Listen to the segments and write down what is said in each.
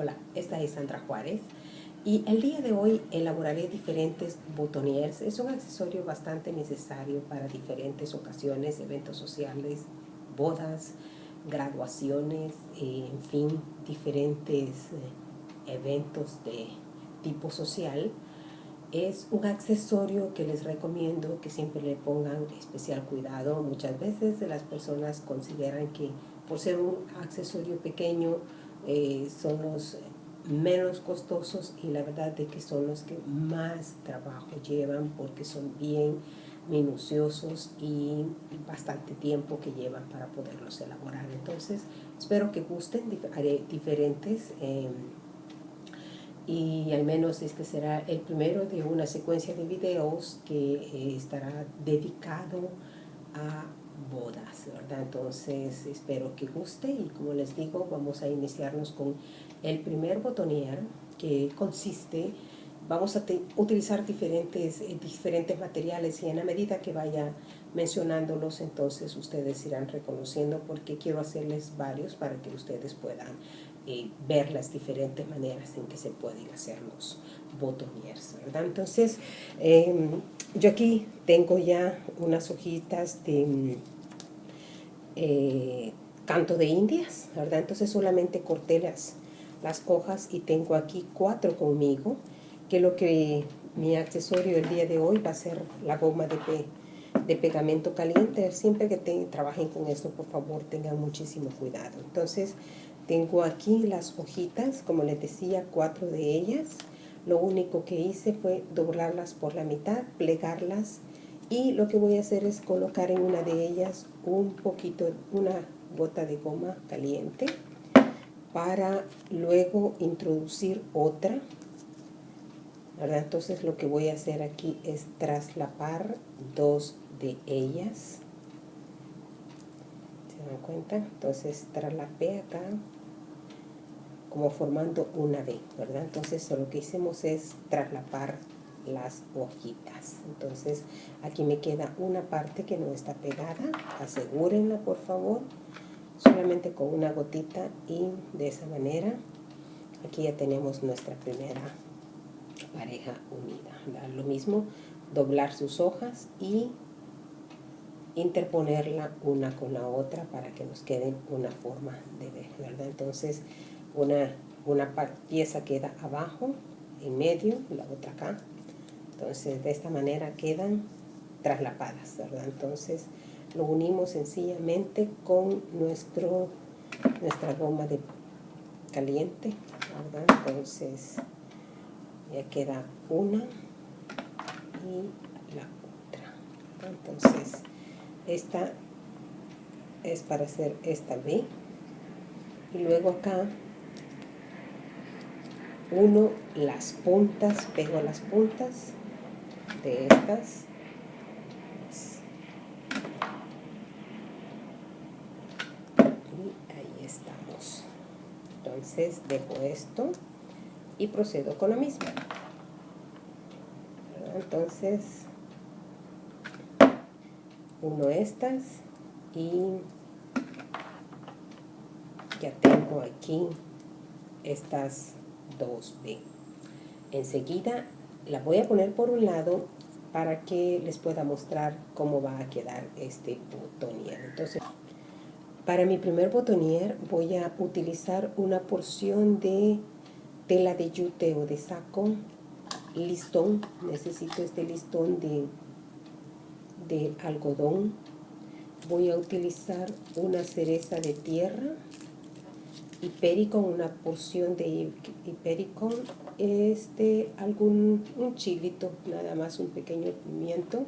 Hola, esta es Sandra Juárez y el día de hoy elaboraré diferentes botoniers. Es un accesorio bastante necesario para diferentes ocasiones, eventos sociales, bodas, graduaciones, en fin, diferentes eventos de tipo social. Es un accesorio que les recomiendo que siempre le pongan especial cuidado. Muchas veces las personas consideran que por ser un accesorio pequeño son los menos costosos, y la verdad es que son los que más trabajo llevan porque son bien minuciosos y bastante tiempo que llevan para poderlos elaborar. Entonces espero que gusten. Haré diferentes y al menos este será el primero de una secuencia de videos que estará dedicado a bodas, ¿verdad? Entonces espero que guste, y como les digo, vamos a iniciarnos con el primer botonier, que consiste, vamos a utilizar diferentes materiales, y en la medida que vaya mencionándolos, entonces ustedes irán reconociendo, porque quiero hacerles varios para que ustedes puedan ver las diferentes maneras en que se pueden hacer los botoniers, ¿verdad? Entonces yo aquí tengo ya unas hojitas de canto de indias, ¿verdad? Entonces solamente corté las hojas y tengo aquí 4 conmigo, que lo que mi accesorio el día de hoy va a ser la goma de pegamento caliente. Siempre que trabajen con esto, por favor, tengan muchísimo cuidado. Entonces tengo aquí las hojitas, como les decía, 4 de ellas. Lo único que hice fue doblarlas por la mitad, plegarlas, y lo que voy a hacer es colocar en una de ellas una gota de goma caliente, para luego introducir otra, ¿verdad? Entonces lo que voy a hacer aquí es traslapar 2 de ellas. ¿Se dan cuenta? Entonces traslapé acá como formando una V, ¿verdad? Entonces lo que hicimos es traslapar las hojitas. Entonces aquí me queda una parte que no está pegada. Asegúrenla, por favor, solamente con una gotita, y de esa manera aquí ya tenemos nuestra primera pareja unida. Lo mismo, doblar sus hojas y interponerla una con la otra para que nos quede una forma de V, ¿verdad? Entonces una pieza queda abajo, en medio, la otra acá. Entonces de esta manera quedan traslapadas, ¿verdad? Entonces lo unimos sencillamente con nuestra goma de caliente, ¿verdad? Entonces ya queda una y la otra. Entonces esta es para hacer esta V, y luego acá uno las puntas, pego las puntas de estas, y ahí estamos. Entonces dejo esto y procedo con lo mismo. Entonces uno estas, y ya tengo aquí estas 2B. Enseguida la voy a poner por un lado para que les pueda mostrar cómo va a quedar este botonier. Entonces, para mi primer botonier voy a utilizar una porción de tela de yute o de saco, listón. Necesito este listón de algodón. Voy a utilizar una cereza de tierra, hipericón, una porción de hipericón, un chilito, nada más, un pequeño pimiento,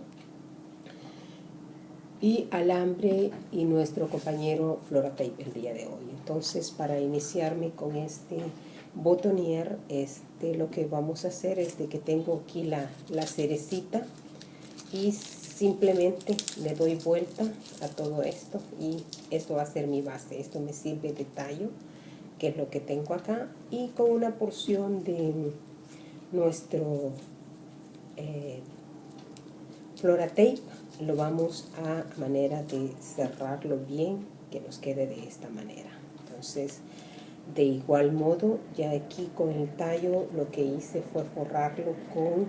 y alambre, y nuestro compañero Floratape el día de hoy. Entonces, para iniciarme con este botonier, lo que vamos a hacer es de que tengo aquí la cerecita, y simplemente le doy vuelta a todo esto, y esto va a ser mi base. Esto me sirve de tallo, que es lo que tengo acá, y con una porción de nuestro Floratape lo vamos a manera de cerrarlo bien, que nos quede de esta manera. Entonces De igual modo, ya aquí con el tallo lo que hice fue forrarlo con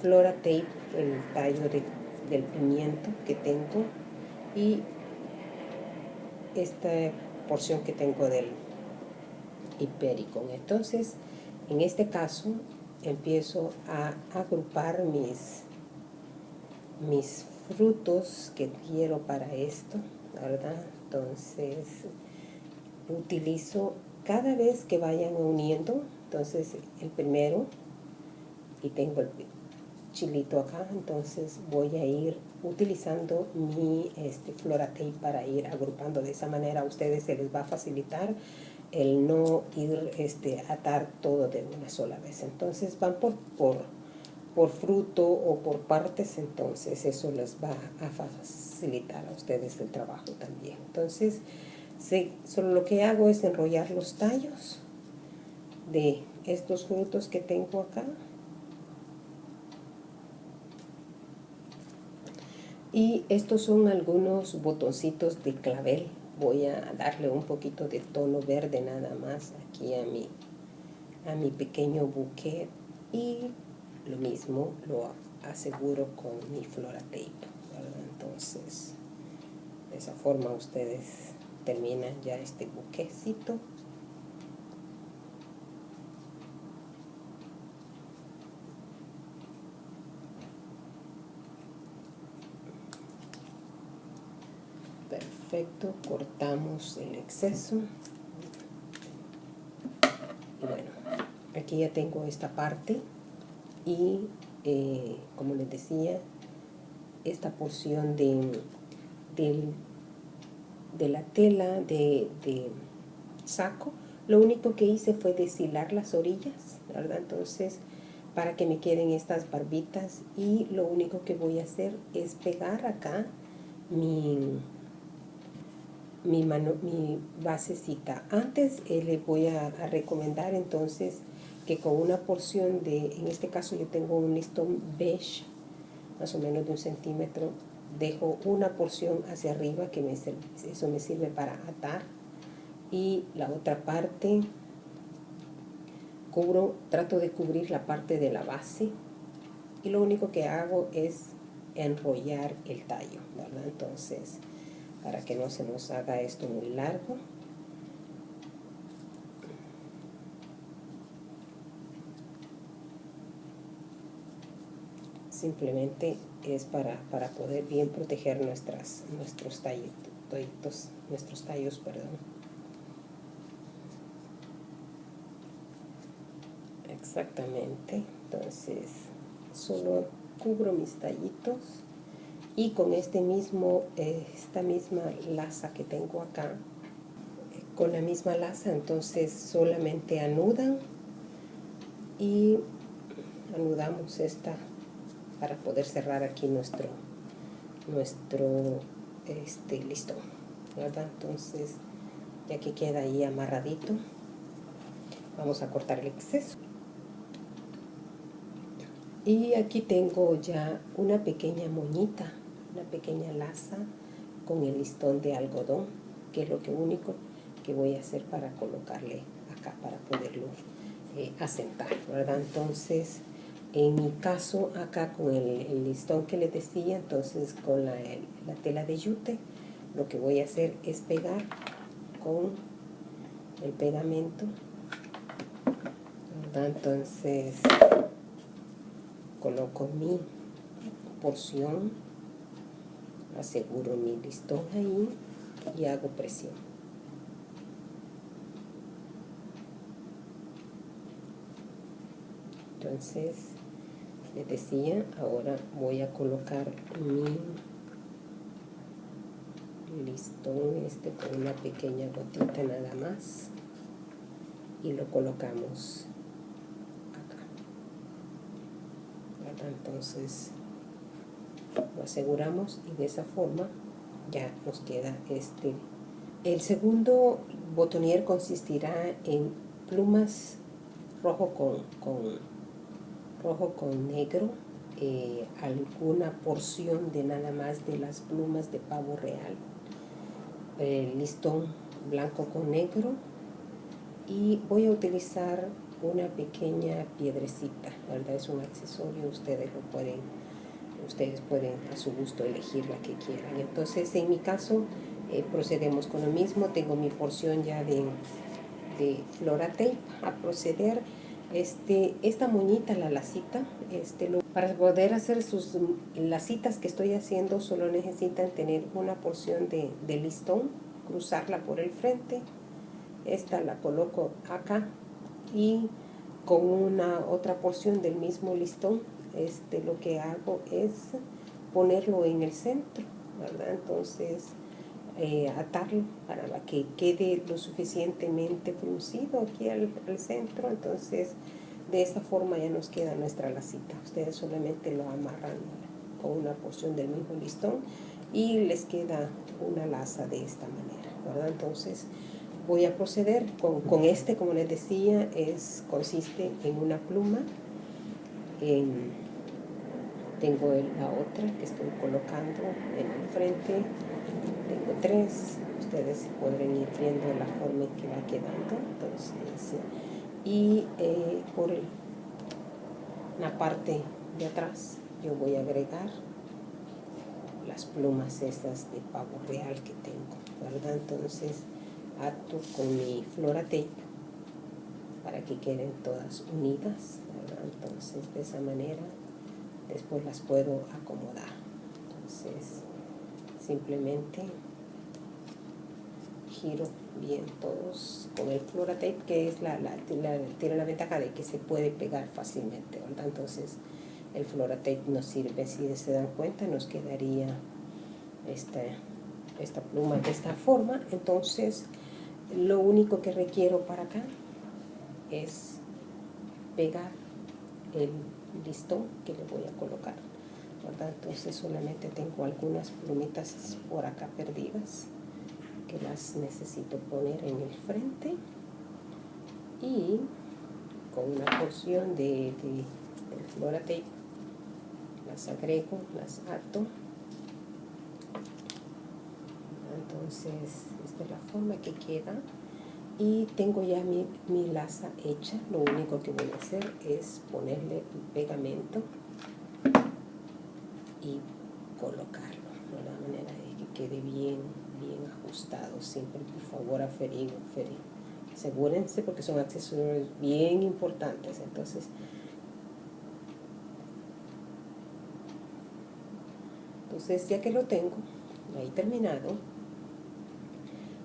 Flora Tape, el tallo del pimiento que tengo, y esta porción que tengo del Hipericon. Entonces, en este caso, empiezo a agrupar mis frutos que quiero para esto, ¿verdad? Entonces, utilizo cada vez que vayan uniendo. Entonces, el primero, y tengo el chilito acá, entonces voy a ir utilizando mi Flora Tape para ir agrupando. De esa manera a ustedes se les va a facilitar el no ir atar todo de una sola vez. Entonces van por fruto o por partes, entonces eso les va a facilitar a ustedes el trabajo también. Entonces solo lo que hago es enrollar los tallos de estos frutos que tengo acá. Y estos son algunos botoncitos de clavel. Voy a darle un poquito de tono verde nada más aquí a mi pequeño buque, y lo mismo lo aseguro con mi Flora Tape, ¿verdad? Entonces, de esa forma ustedes terminan ya este buquecito. Perfecto, cortamos el exceso. Y bueno, aquí ya tengo esta parte y como les decía, esta porción de la tela de saco, lo único que hice fue deshilar las orillas, ¿verdad? Entonces, para que me queden estas barbitas, y lo único que voy a hacer es pegar acá mi basecita. Antes les voy a recomendar entonces que con una porción en este caso yo tengo un listón beige, más o menos de 1 centímetro, dejo una porción hacia arriba que eso me sirve para atar, y la otra parte trato de cubrir la parte de la base, y lo único que hago es enrollar el tallo, ¿verdad? Entonces, para que no se nos haga esto muy largo. Simplemente es para poder bien proteger nuestros tallos, perdón. Exactamente. Entonces, solo cubro mis tallitos, y con esta misma laza que tengo acá, con la misma laza, entonces solamente anudan y anudamos esta para poder cerrar aquí nuestro listón, ¿verdad? Entonces, ya que queda ahí amarradito, vamos a cortar el exceso. Y aquí tengo ya una pequeña moñita, una pequeña laza con el listón de algodón, que es lo único que voy a hacer para colocarle acá, para poderlo asentar, ¿verdad? Entonces, en mi caso, acá con el listón que les decía, entonces con la tela de yute, lo que voy a hacer es pegar con el pegamento, ¿verdad? Entonces, coloco mi porción, aseguro mi listón ahí y hago presión. Entonces, les decía, ahora voy a colocar mi listón con una pequeña gotita nada más, y lo colocamos acá, ¿verdad? Entonces lo aseguramos, y de esa forma ya nos queda El segundo botonier consistirá en plumas rojo con negro, alguna porción de nada más de las plumas de pavo real, listón blanco con negro, y voy a utilizar una pequeña piedrecita, ¿verdad? Es un accesorio, ustedes pueden a su gusto elegir la que quieran. Entonces, en mi caso, procedemos con lo mismo. Tengo mi porción ya de Floratape a proceder. Esta moñita, la lacita, para poder hacer sus lacitas que estoy haciendo, solo necesitan tener una porción de listón, cruzarla por el frente. Esta la coloco acá y con una otra porción del mismo listón, lo que hago es ponerlo en el centro, ¿verdad? Entonces, atarlo para que quede lo suficientemente fruncido aquí al centro. Entonces, de esta forma ya nos queda nuestra lacita. Ustedes solamente lo amarran con una porción del mismo listón y les queda una laza de esta manera, ¿verdad? Entonces, voy a proceder con como les decía, consiste en una pluma. Tengo la otra que estoy colocando en el frente. Tengo 3. Ustedes podrán ir viendo la forma en que va quedando. Entonces, y por la parte de atrás yo voy a agregar las plumas estas de pavo real que tengo, ¿verdad? Entonces, ato con mi Floratape para que queden todas unidas, ¿verdad? Entonces, de esa manera después las puedo acomodar. Entonces, simplemente giro bien todos con el Floratape, que es tiene la ventaja de que se puede pegar fácilmente, ¿verdad? Entonces, el Floratape nos sirve. Si se dan cuenta, nos quedaría esta pluma de esta forma. Entonces, lo único que requiero para acá es pegar el listón que le voy a colocar, ¿verdad? Entonces, solamente tengo algunas plumitas por acá perdidas que las necesito poner en el frente, y con una porción del Floratape las agrego, las ato. Entonces, esta es la forma que queda y tengo ya mi laza hecha. Lo único que voy a hacer es ponerle el pegamento y colocarlo de la manera de que quede bien ajustado. Siempre, por favor, asegúrense, porque son accesorios bien importantes. Entonces, ya que lo tengo ahí terminado,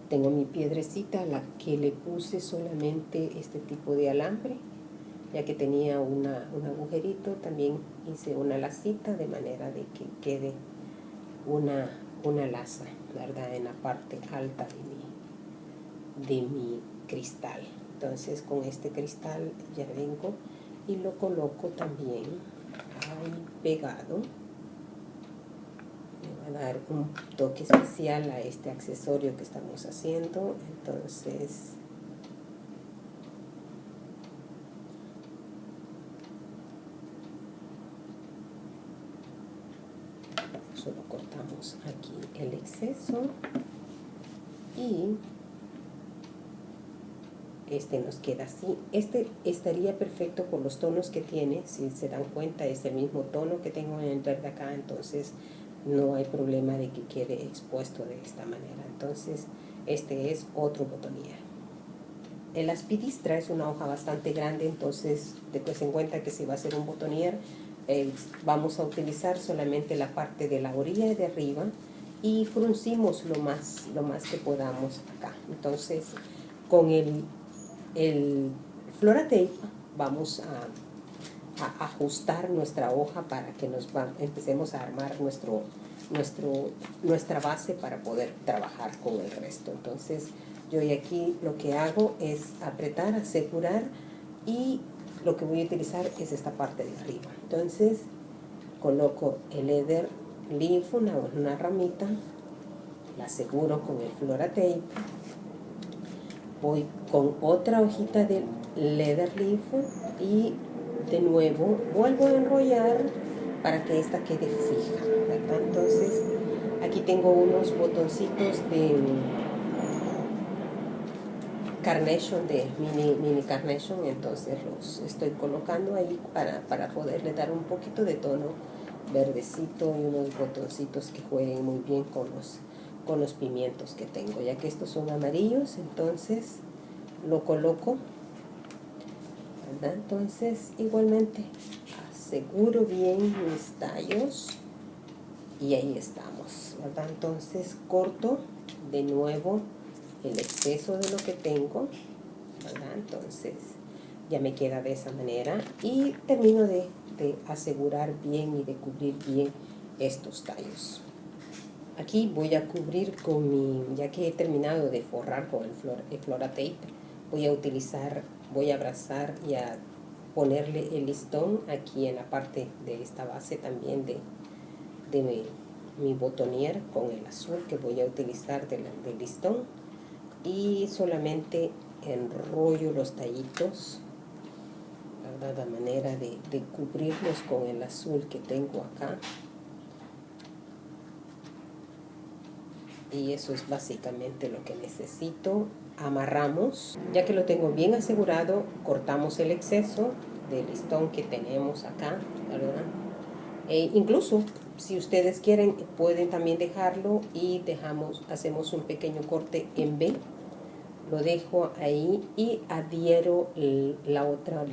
tengo mi piedrecita a la que le puse solamente este tipo de alambre, ya que tenía un agujerito. También hice una lacita de manera de que quede una laza, ¿verdad?, en la parte alta de mi cristal. Entonces, con este cristal ya vengo y lo coloco también ahí pegado. Le va a dar un toque especial a este accesorio que estamos haciendo. Entonces, solo cortamos aquí el exceso y nos queda así. Estaría perfecto por los tonos que tiene. Si se dan cuenta, es el mismo tono que tengo en el verde acá. Entonces, no hay problema de que quede expuesto de esta manera. Entonces, este es otro botonier. El aspidistra es una hoja bastante grande, entonces después en cuenta que si va a ser un botonier, vamos a utilizar solamente la parte de la orilla de arriba y fruncimos lo más que podamos acá. Entonces, con el Floratape vamos a ajustar nuestra hoja para que empecemos a armar nuestra base para poder trabajar con el resto. Entonces, yo aquí lo que hago es apretar, asegurar, y lo que voy a utilizar es esta parte de arriba. Entonces, coloco el leather leaf, una ramita, la aseguro con el Floratape, voy con otra hojita de leather leaf y de nuevo vuelvo a enrollar para que esta quede fija, ¿verdad? Entonces, aquí tengo unos botoncitos carnation, de mini carnation, entonces los estoy colocando ahí para poderle dar un poquito de tono verdecito y unos botoncitos que jueguen muy bien con los pimientos que tengo. Ya que estos son amarillos, entonces lo coloco, ¿verdad? Entonces igualmente aseguro bien mis tallos y ahí estamos, ¿verdad? Entonces corto de nuevo el exceso de lo que tengo, ¿verdad? Entonces ya me queda de esa manera y termino de asegurar bien y de cubrir bien estos tallos. Aquí voy a cubrir con ya que he terminado de forrar con el Flora Tape, voy a abrazar y a ponerle el listón aquí en la parte de esta base también de mi botonier con el azul que voy a utilizar del listón, y solamente enrollo los tallitos, ¿verdad? De manera de cubrirlos con el azul que tengo acá. Y eso es básicamente lo que necesito. Amarramos, ya que lo tengo bien asegurado, cortamos el exceso del listón que tenemos acá, ¿verdad? Incluso si ustedes quieren pueden también dejarlo y hacemos un pequeño corte en B, lo dejo ahí y adhiero la otra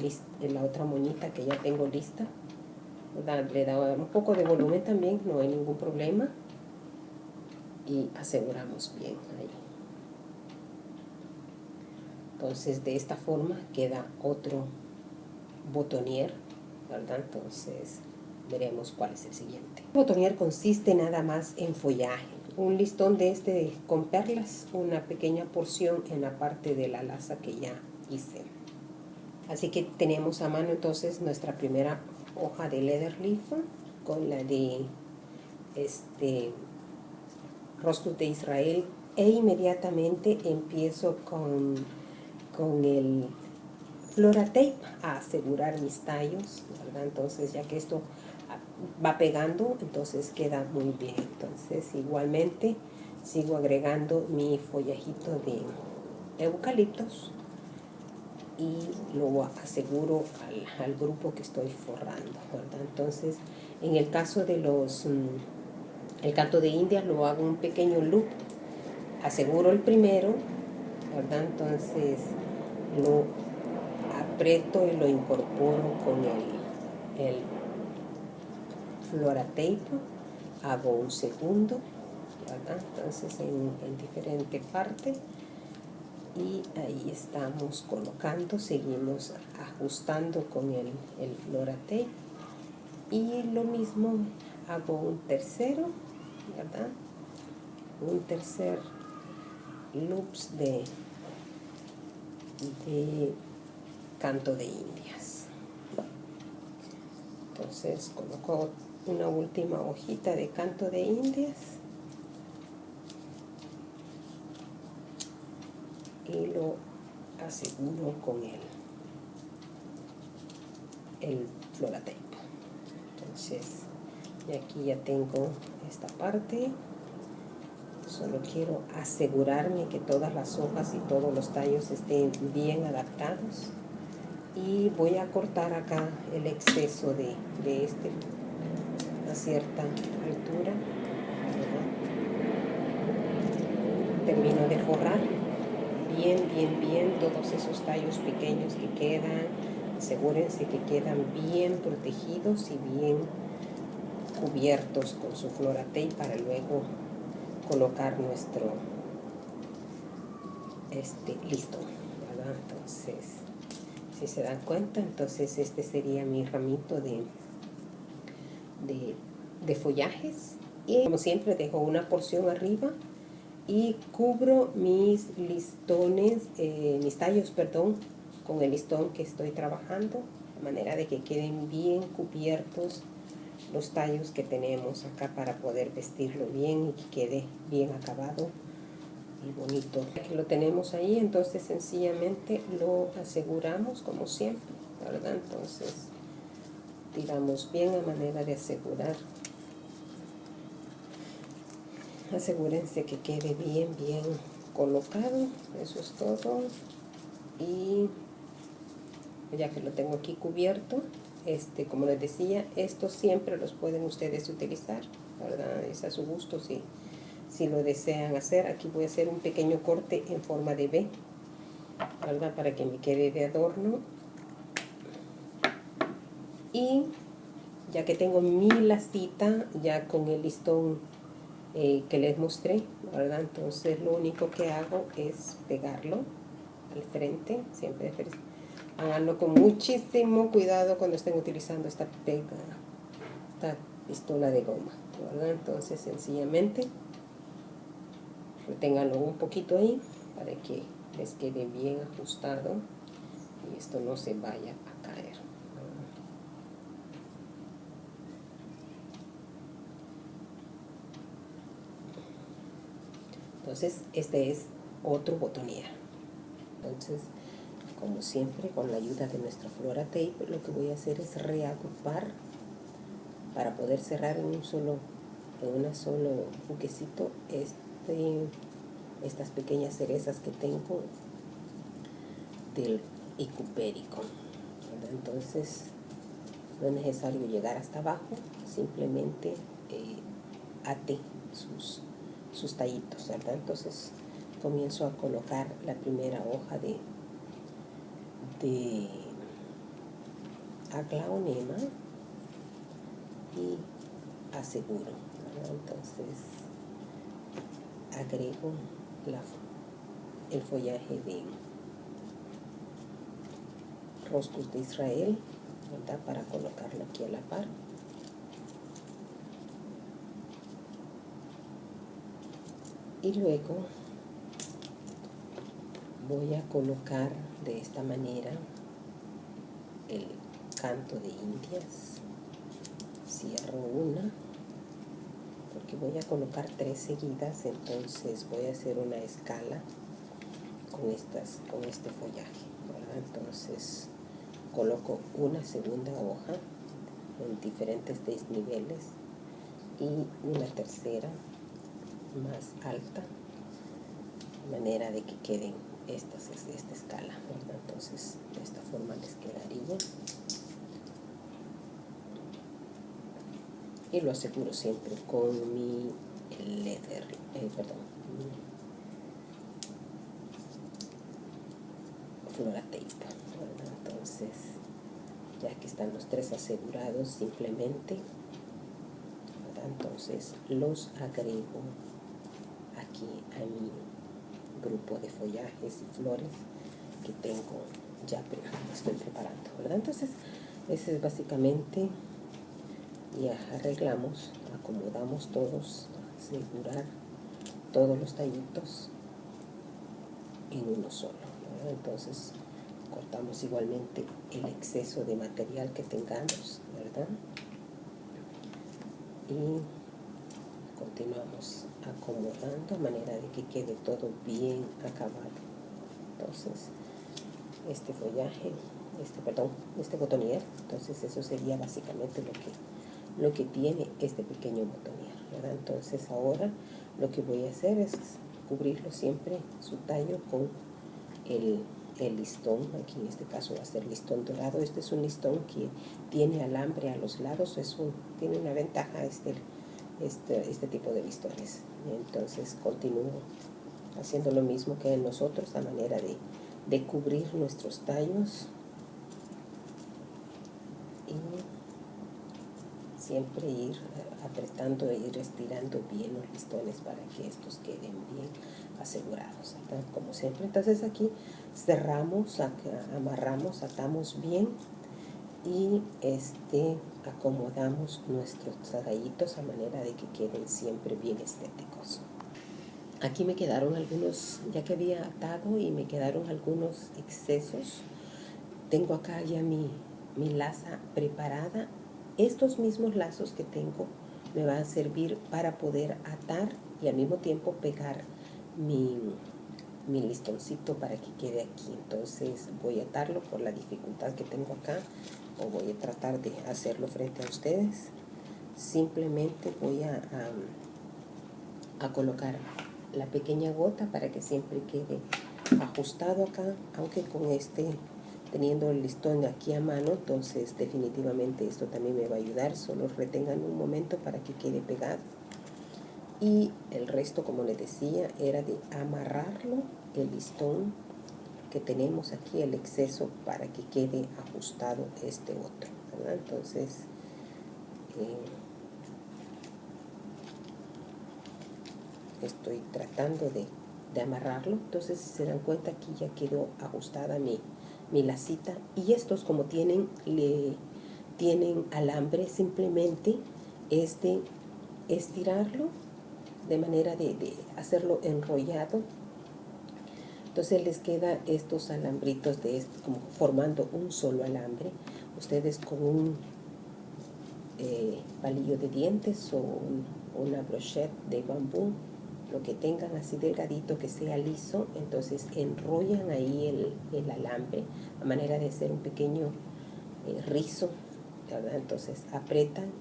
moñita que ya tengo lista, ¿verdad? Le da un poco de volumen también, no hay ningún problema, y aseguramos bien ahí. Entonces de esta forma queda otro botonier, ¿verdad? Entonces veremos cuál es el siguiente. El botonier consiste nada más en follaje, un listón de este con perlas, una pequeña porción en la parte de la laza que ya hice. Así que tenemos a mano entonces nuestra primera hoja de leather leaf con la de Roscos de Israel, e inmediatamente empiezo con el Flora Tape a asegurar mis tallos, ¿verdad? Entonces ya que esto va pegando, entonces queda muy bien. Entonces igualmente sigo agregando mi follajito de eucaliptos y lo aseguro al grupo que estoy forrando, ¿verdad? Entonces en el caso de el canto de India lo hago un pequeño loop, aseguro el primero, ¿verdad? Entonces lo aprieto y lo incorporo con el Flora Tape, hago un segundo, ¿verdad? Entonces en diferente parte, y ahí estamos colocando, seguimos ajustando con el Flora Tape, y lo mismo hago un tercero, ¿verdad? Un tercer loops de canto de indias. Entonces coloco una última hojita de canto de indias y lo aseguro con el Flora Tape. Entonces, y aquí ya tengo esta parte. Solo quiero asegurarme que todas las hojas y todos los tallos estén bien adaptados, y voy a cortar acá el exceso de a cierta altura, ¿verdad? Termino de forrar bien todos esos tallos pequeños que quedan. Asegúrense que quedan bien protegidos y bien cubiertos con su Flora Tape para luego colocar nuestro listo, ¿verdad? Entonces, si se dan cuenta, entonces este sería mi ramito de follajes, y como siempre dejo una porción arriba y cubro mis listones, mis tallos, perdón, con el listón que estoy trabajando, de manera de que queden bien cubiertos los tallos que tenemos acá para poder vestirlo bien y que quede bien acabado y bonito. Ya que lo tenemos ahí, entonces sencillamente lo aseguramos como siempre, ¿verdad? Entonces tiramos bien a manera de asegurar. Asegúrense que quede bien colocado, eso es todo. Y ya que lo tengo aquí cubierto, como les decía, estos siempre los pueden ustedes utilizar, ¿verdad? Es a su gusto si lo desean hacer. Aquí voy a hacer un pequeño corte en forma de V, ¿verdad? Para que me quede de adorno. Y ya que tengo mi lacita ya con el listón que les mostré, ¿verdad? Entonces lo único que hago es pegarlo al frente. Siempre háganlo con muchísimo cuidado cuando estén utilizando esta pistola de goma, ¿verdad? Entonces sencillamente reténganlo un poquito ahí para que les quede bien ajustado y esto no se vaya a caer. Entonces este es otro botonier. Entonces, como siempre, con la ayuda de nuestra Flora Tape, lo que voy a hacer es reagrupar para poder cerrar en un solo buquecito estas pequeñas cerezas que tengo del icupérico, ¿verdad? Entonces no es necesario llegar hasta abajo, simplemente ate sus tallitos, ¿verdad? Entonces comienzo a colocar la primera hoja de aglaonema y aseguro, ¿verdad? Entonces agrego el follaje de Roscus de Israel, ¿verdad? Para colocarlo aquí a la par. Y luego voy a colocar de esta manera el canto de indias. Cierro una porque voy a colocar 3 seguidas, entonces voy a hacer una escala con este follaje, ¿verdad? Entonces coloco una segunda hoja en diferentes desniveles y una tercera más alta, de manera de que queden esta escala, ¿verdad? Entonces de esta forma les quedaría. Y lo aseguro siempre con mi Flora Tape, ¿verdad? Entonces ya que están los 3 asegurados, simplemente, ¿verdad? Entonces los agrego aquí a mi grupo de follajes y flores que tengo ya, estoy preparando, ¿verdad? Entonces ese es básicamente, y arreglamos, acomodamos todos, asegurar todos los tallitos en uno solo, ¿verdad? Entonces cortamos igualmente el exceso de material que tengamos, ¿verdad? Y continuamos acomodando de manera de que quede todo bien acabado. Entonces este follaje, este botonier, entonces eso sería básicamente lo que tiene este pequeño botonier, ¿verdad? Entonces ahora lo que voy a hacer es cubrirlo siempre su tallo con el listón. Aquí en este caso va a ser listón dorado. Este es un listón que tiene alambre a los lados, tiene una ventaja este tipo de listones. Entonces continúo haciendo lo mismo que en nosotros, a manera de cubrir nuestros tallos y siempre ir apretando e ir estirando bien los listones para que estos queden bien asegurados, ¿verdad? Como siempre. Entonces aquí cerramos, amarramos, atamos bien y acomodamos nuestros tallitos a manera de que queden siempre bien estéticos. Aquí me quedaron algunos, ya que había atado, y me quedaron algunos excesos. Tengo acá ya mi laza preparada. Estos mismos lazos que tengo me van a servir para poder atar y al mismo tiempo pegar mi listoncito para que quede aquí. Entonces voy a atarlo por la dificultad que tengo acá, o voy a tratar de hacerlo frente a ustedes. Simplemente voy a colocar la pequeña gota para que siempre quede ajustado acá, aunque con teniendo el listón aquí a mano, entonces definitivamente esto también me va a ayudar. Solo retengan un momento para que quede pegado. Y el resto, como les decía, era de amarrarlo, el listón que tenemos aquí, el exceso, para que quede ajustado este otro, ¿verdad? Entonces estoy tratando de amarrarlo. Entonces, si se dan cuenta, aquí ya quedó ajustada mi lacita. Y estos, como tienen alambre, simplemente es de estirarlo de manera de hacerlo enrollado. Entonces les queda estos alambritos como formando un solo alambre. Ustedes con un palillo de dientes o una brochette de bambú, lo que tengan así delgadito, que sea liso, entonces enrollan ahí el alambre a manera de hacer un pequeño rizo, ¿verdad? Entonces apretan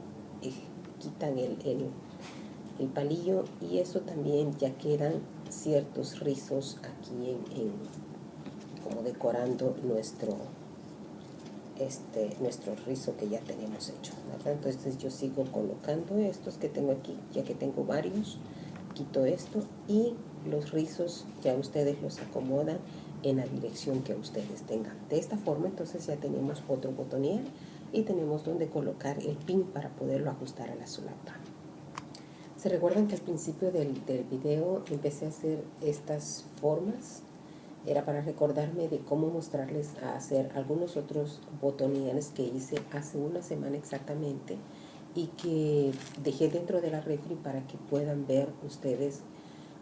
y quitan el palillo, y eso también ya quedan ciertos rizos aquí como decorando nuestro rizo que ya tenemos hecho, ¿verdad? Entonces yo sigo colocando estos que tengo aquí, ya que tengo varios, quito esto y los rizos ya ustedes los acomodan en la dirección que ustedes tengan. De esta forma entonces ya tenemos otro botonier y tenemos donde colocar el pin para poderlo ajustar a la solapa. ¿Se recuerdan que al principio del video empecé a hacer estas formas? Era para recordarme de cómo mostrarles a hacer algunos otros botones que hice hace una semana exactamente y que dejé dentro de la refri para que puedan ver ustedes,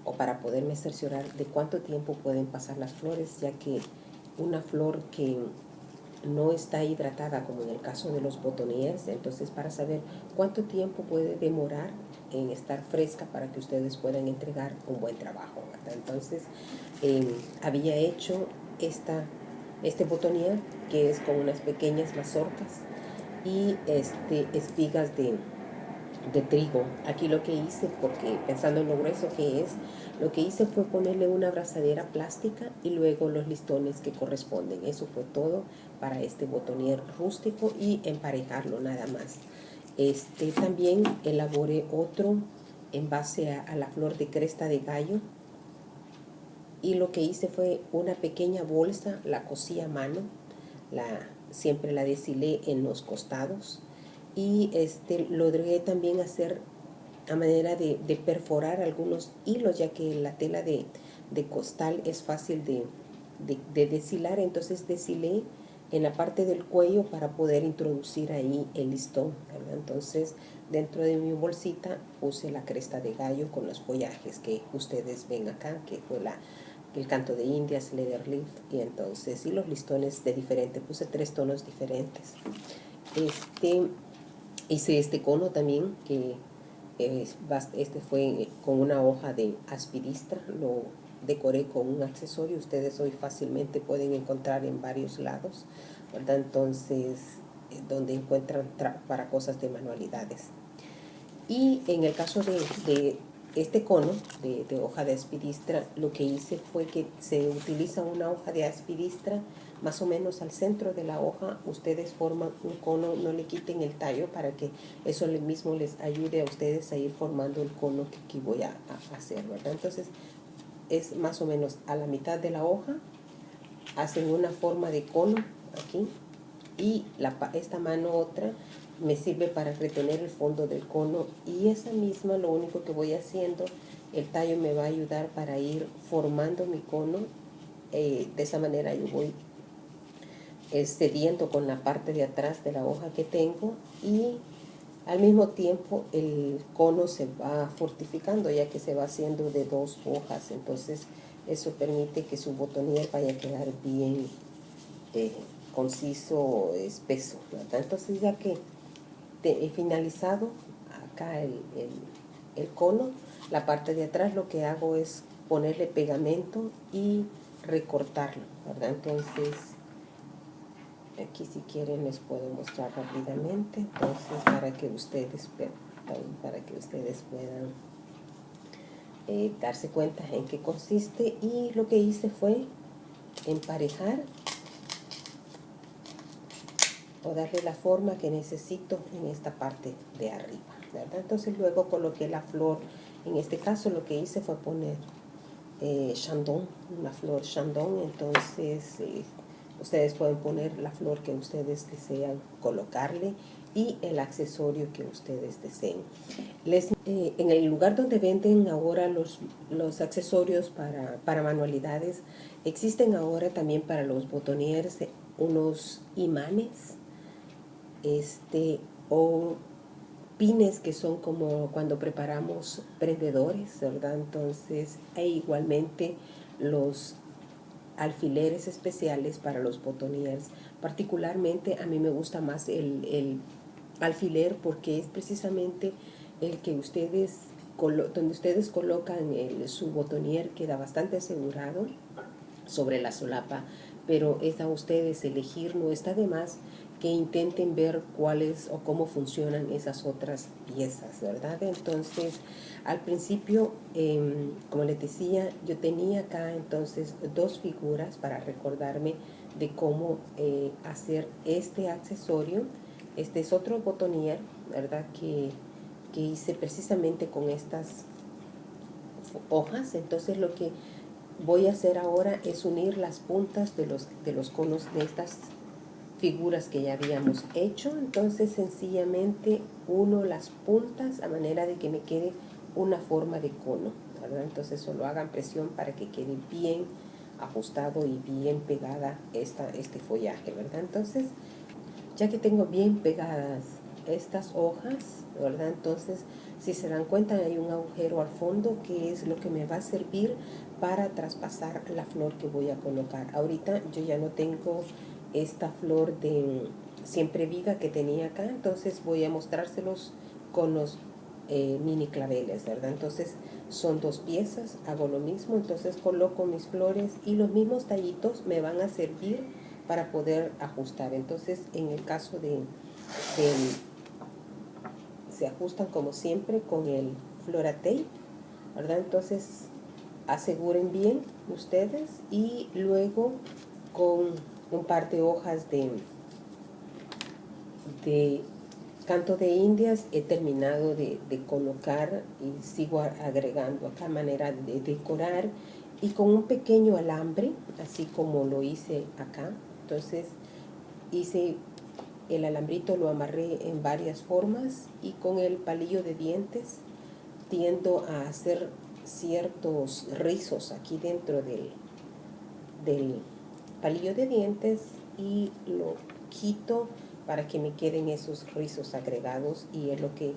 o para poderme cerciorar de cuánto tiempo pueden pasar las flores, ya que una flor que no está hidratada, como en el caso de los botoniers, entonces para saber cuánto tiempo puede demorar en estar fresca para que ustedes puedan entregar un buen trabajo, ¿verdad? Entonces había hecho este botonier, que es con unas pequeñas mazorcas y espigas de trigo. Aquí lo que hice, porque pensando en lo grueso que es, lo que hice fue ponerle una abrazadera plástica y luego los listones que corresponden. Eso fue todo para este botonier rústico y emparejarlo nada más. También elaboré otro en base a la flor de cresta de gallo, y lo que hice fue una pequeña bolsa, la cosí a mano, siempre la deshilé en los costados, y logré también hacer a manera de perforar algunos hilos, ya que la tela de costal es fácil de deshilar. Entonces deshilé en la parte del cuello para poder introducir ahí el listón, ¿verdad? Entonces dentro de mi bolsita puse la cresta de gallo con los follajes que ustedes ven acá, que fue el canto de indias, leatherleaf, y entonces, y los listones de diferentes, puse 3 tonos diferentes. Hice este cono también, que fue con una hoja de aspidistra, lo decoré con un accesorio. Ustedes hoy fácilmente pueden encontrar en varios lados, ¿verdad? Entonces, donde encuentran para cosas de manualidades. Y en el caso de este cono de hoja de aspidistra, lo que hice fue que se utiliza una hoja de aspidistra más o menos al centro de la hoja. Ustedes forman un cono, no le quiten el tallo para que eso mismo les ayude a ustedes a ir formando el cono que aquí voy a hacer, ¿verdad? Entonces es más o menos a la mitad de la hoja, hacen una forma de cono aquí, y esta mano otra me sirve para retener el fondo del cono, y esa misma, lo único que voy haciendo, el tallo me va a ayudar para ir formando mi cono. De esa manera yo voy cediendo con la parte de atrás de la hoja que tengo, y al mismo tiempo el cono se va fortificando, ya que se va haciendo de 2 hojas. Entonces eso permite que su botonier vaya a quedar bien conciso, espeso, ¿verdad? Entonces ya que he finalizado acá el cono, la parte de atrás, lo que hago es ponerle pegamento y recortarlo, ¿verdad? Entonces aquí, si quieren, les puedo mostrar rápidamente. Entonces para que ustedes puedan darse cuenta en qué consiste, y lo que hice fue emparejar o darle la forma que necesito en esta parte de arriba, ¿verdad? Entonces luego coloqué la flor. En este caso lo que hice fue poner chandon, una flor chandon. Entonces ustedes pueden poner la flor que ustedes desean colocarle y el accesorio que ustedes deseen. En el lugar donde venden ahora los accesorios para manualidades, existen ahora también para los botoniers unos imanes o pines que son como cuando preparamos prendedores, ¿verdad? Entonces hay igualmente los alfileres especiales para los botoniers. Particularmente a mí me gusta más el alfiler, porque es precisamente el que donde ustedes colocan su botonier, queda bastante asegurado sobre la solapa, pero es a ustedes elegir. No está de más que intenten ver cuáles o cómo funcionan esas otras piezas, ¿verdad? Entonces, al principio, como les decía, yo tenía acá entonces 2 figuras para recordarme de cómo hacer este accesorio. Este es otro botonier, ¿verdad? Que hice precisamente con estas hojas. Entonces lo que voy a hacer ahora es unir las puntas de los conos de estas figuras que ya habíamos hecho. Entonces sencillamente uno las puntas a manera de que me quede una forma de cono, ¿verdad? Entonces solo hagan presión para que quede bien ajustado y bien pegada este follaje, ¿verdad? Entonces, ya que tengo bien pegadas estas hojas, ¿verdad? Entonces, si se dan cuenta, hay un agujero al fondo que es lo que me va a servir para traspasar la flor que voy a colocar. Ahorita yo ya no tengo esta flor de siempre viva que tenía acá, entonces voy a mostrárselos con los mini claveles, ¿verdad? Entonces son 2 piezas, hago lo mismo. Entonces coloco mis flores y los mismos tallitos me van a servir para poder ajustar. Entonces en el caso se ajustan como siempre con el Flora Tape, ¿verdad? Entonces aseguren bien ustedes, y luego con un par de hojas de canto de indias he terminado de colocar, y sigo agregando acá manera de decorar, y con un pequeño alambre, así como lo hice acá. Entonces hice el alambrito, lo amarré en varias formas, y con el palillo de dientes tiendo a hacer ciertos rizos aquí dentro del palillo de dientes, y lo quito para que me queden esos rizos agregados, y es lo que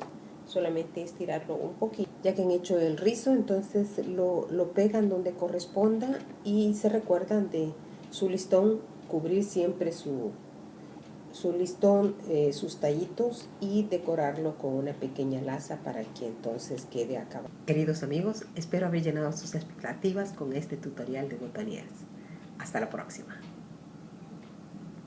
solamente es tirarlo un poquito. Ya que han hecho el rizo, entonces lo pegan donde corresponda, y se recuerdan de su listón, cubrir siempre su listón, sus tallitos, y decorarlo con una pequeña laza para que entonces quede acabado. Queridos amigos, espero haber llenado sus expectativas con este tutorial de botonieres. Hasta la próxima.